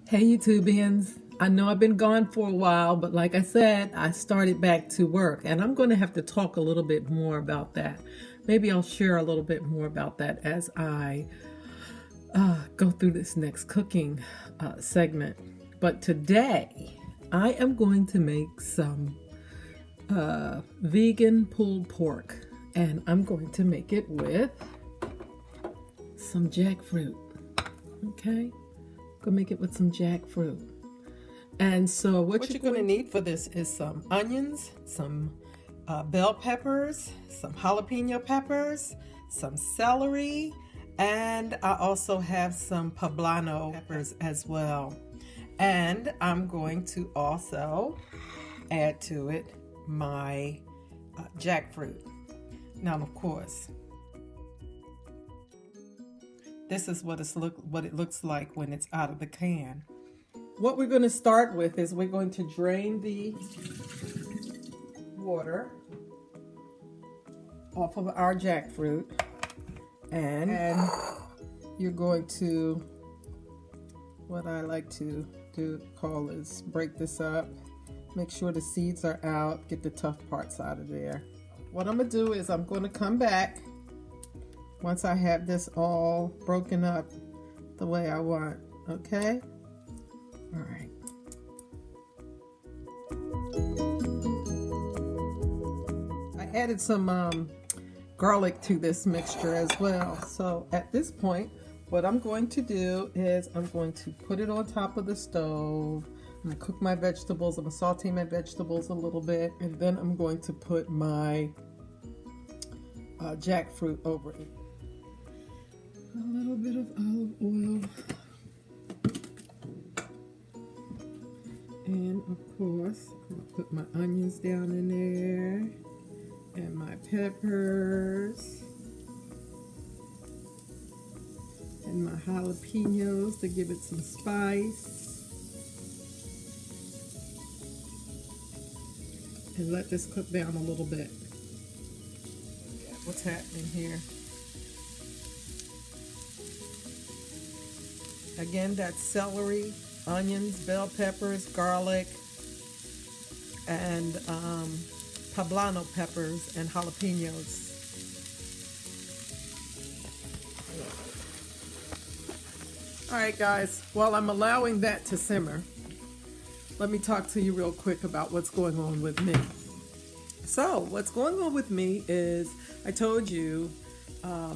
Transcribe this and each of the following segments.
Hey YouTubians, I know I've been gone for a while, but like I said, I started back to work and I'm going to have to talk a little bit more about that. Maybe I'll share a little bit more about that as I go through this next cooking segment. But today, I am going to make some vegan pulled pork, and I'm going to make it with some jackfruit. Okay? Gonna make it with some jackfruit. And so what you're going to need for this is some onions, some bell peppers, some jalapeno peppers, some celery, and I also have some poblano peppers as well. And I'm going to also add to it my jackfruit. Now, of course, this is what it looks like when it's out of the can. What we're going to start with is we're going to drain the water off of our jackfruit, and you're going to, what I like to call is break this up, make sure the seeds are out, get the tough parts out of there. What I'm going to do is I'm going to come back once I have this all broken up the way I want, okay? All right. I added some garlic to this mixture as well. So at this point, what I'm going to do is I'm going to put it on top of the stove. I'm gonna cook my vegetables. I'm gonna saute my vegetables a little bit, and then I'm going to put my jackfruit over it. A little bit of olive oil, and of course I'm gonna put my onions down in there and my peppers and my jalapenos to give it some spice, and let this cook down a little bit. What's happening here? Again, that's celery, onions, bell peppers, garlic, and poblano peppers and jalapenos. All right, guys, while I'm allowing that to simmer, let me talk to you real quick about what's going on with me. So, what's going on with me is, I told you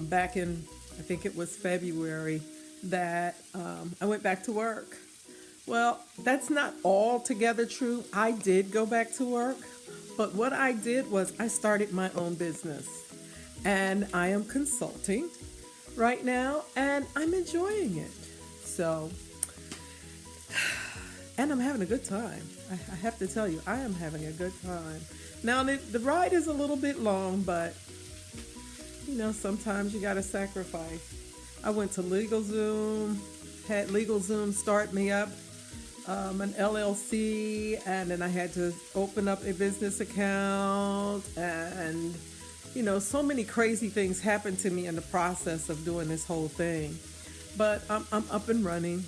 back in, I think it was February, that I went back to work. Well, that's not altogether true. I did go back to work, but what I did was I started my own business, and I am consulting right now, and I'm enjoying it. So, and I'm having a good time. I have to tell you, I am having a good time. Now, the ride is a little bit long, but you know, sometimes you gotta sacrifice. I went to LegalZoom, had LegalZoom start me up an LLC, and then I had to open up a business account, and you know, so many crazy things happened to me in the process of doing this whole thing. But I'm up and running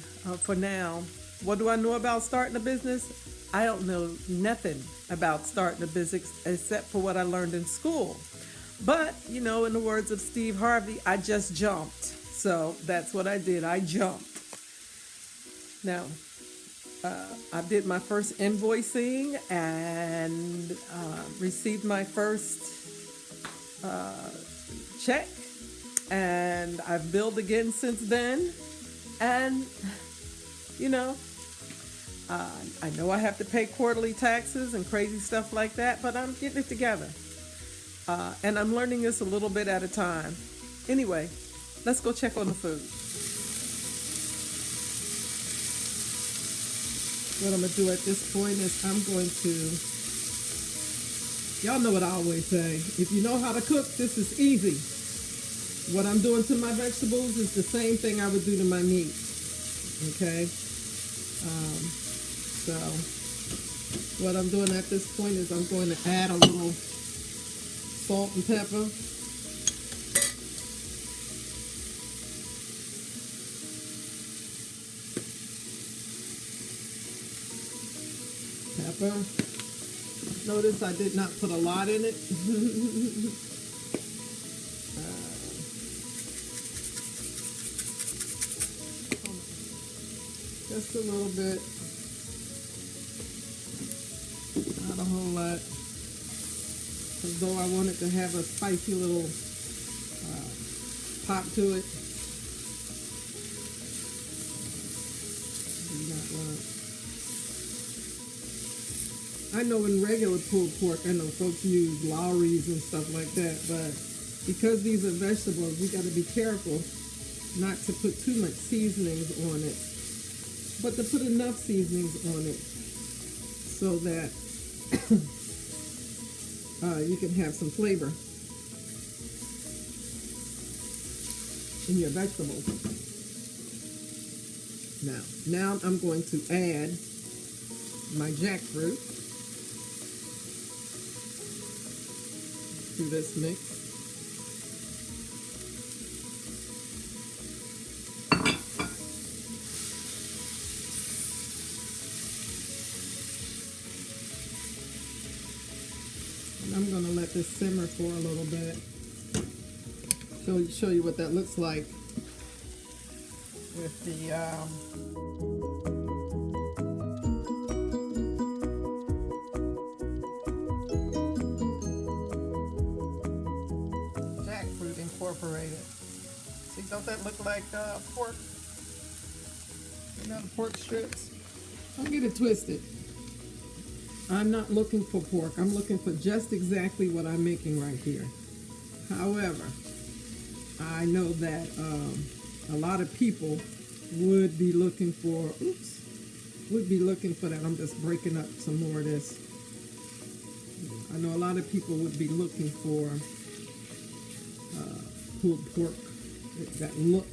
for now. What do I know about starting a business? I don't know nothing about starting a business except for what I learned in school. But, you know, in the words of Steve Harvey, I just jumped. So that's what I did. I jumped. Now, I did my first invoicing and received my first check. And I've billed again since then. And, you know, I know I have to pay quarterly taxes and crazy stuff like that, but I'm getting it together. And I'm learning this a little bit at a time. Anyway, let's go check on the food. What I'm going to do at this point is I'm going to, y'all know what I always say, if you know how to cook, this is easy. What I'm doing to my vegetables is the same thing I would do to my meat. Okay? So what I'm doing at this point is I'm going to add a little salt and pepper. pepper. Notice I did not put a lot in it. Just a little bit. Not a whole lot. As though I wanted to have a spicy little pop to it. Do not want. I know in regular pulled pork, I know folks use Lowry's and stuff like that, but because these are vegetables, you got to be careful not to put too much seasonings on it, but to put enough seasonings on it so that you can have some flavor in your vegetables. Now I'm going to add my jackfruit to this mix. And I'm going to let this simmer for a little bit. Show you what that looks like with the jackfruit incorporated. See, don't that look like pork? You know, the pork strips? Don't get it twisted. I'm not looking for pork. I'm looking for just exactly what I'm making right here. However, I know that a lot of people would be looking for, that. I'm just breaking up some more of this. I know a lot of people would be looking for pulled pork, that look,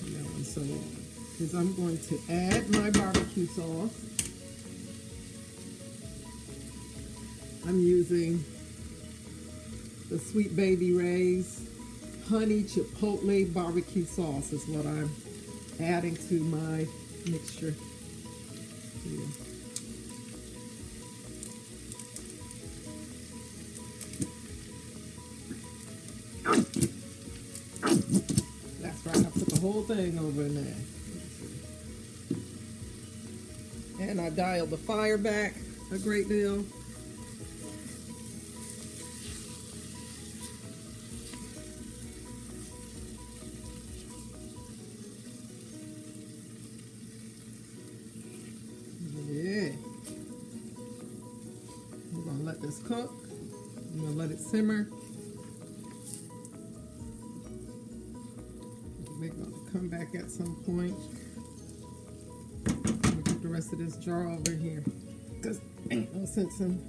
and so on. Because I'm going to add my barbecue sauce. I'm using the Sweet Baby Ray's honey chipotle barbecue sauce is what I'm adding to my mixture here. That's right, I put the whole thing over in there. And I dialed the fire back a great deal. This cook. I'm going to let it simmer. We're going to come back at some point. I'm going to get the rest of this jar over here because ain't no sense in.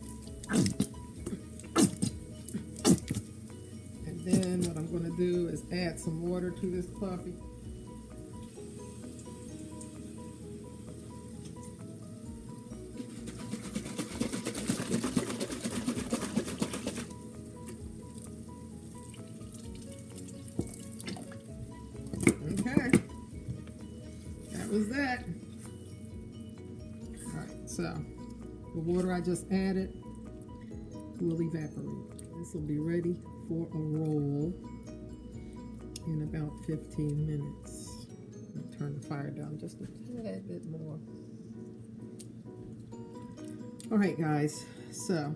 And then what I'm going to do is add some water to this puppy. Was that. Alright, so the water I just added will evaporate. This will be ready for a roll in about 15 minutes. I'll turn the fire down just a tad bit more. Alright guys, so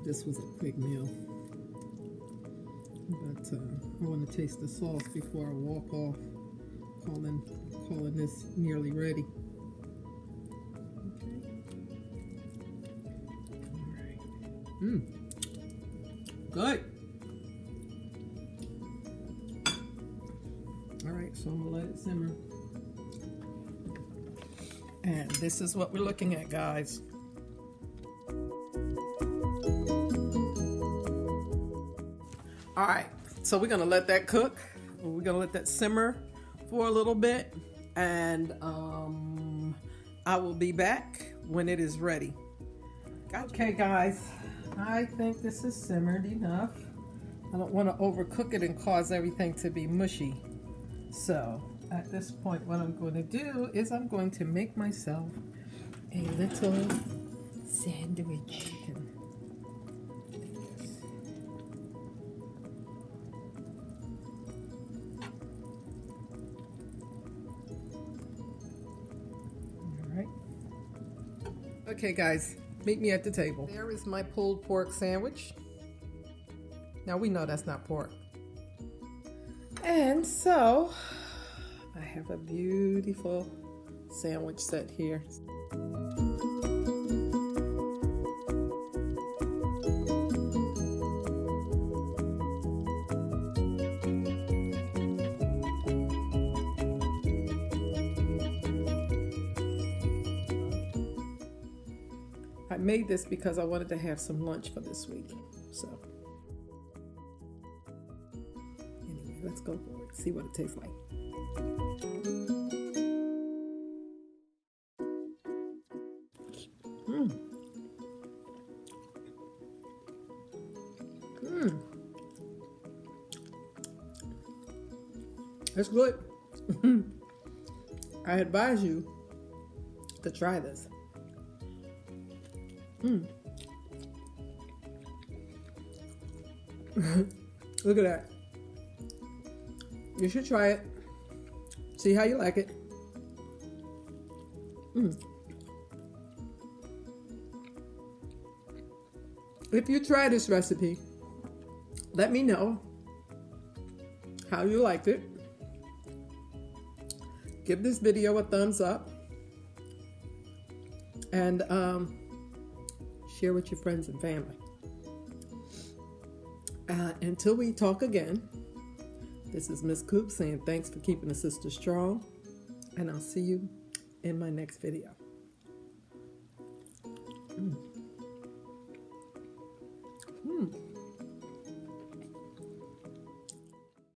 this was a quick meal. But I want to taste the sauce before I walk off, calling this nearly ready. Okay. Good. All right, so I'm gonna let it simmer. And this is what we're looking at, guys. All right, so we're gonna let that cook. We're gonna let that simmer for a little bit, and I will be back when it is ready. Okay guys, I think this is simmered enough. I don't want to overcook it and cause everything to be mushy. So at this point what I'm going to do is I'm going to make myself a little sandwich. Okay guys, meet me at the table. There is my pulled pork sandwich. Now we know that's not pork. And so, I have a beautiful sandwich set here. I made this because I wanted to have some lunch for this week. So, anyway, let's go for it. See what it tastes like. It's good. I advise you to try this. Look at that. You should try it. See how you like it. If you try this recipe, let me know how you liked it. Give this video a thumbs up. And share with your friends and family. Until we talk again, this is Miss Coop saying thanks for keeping the sister strong, and I'll see you in my next video.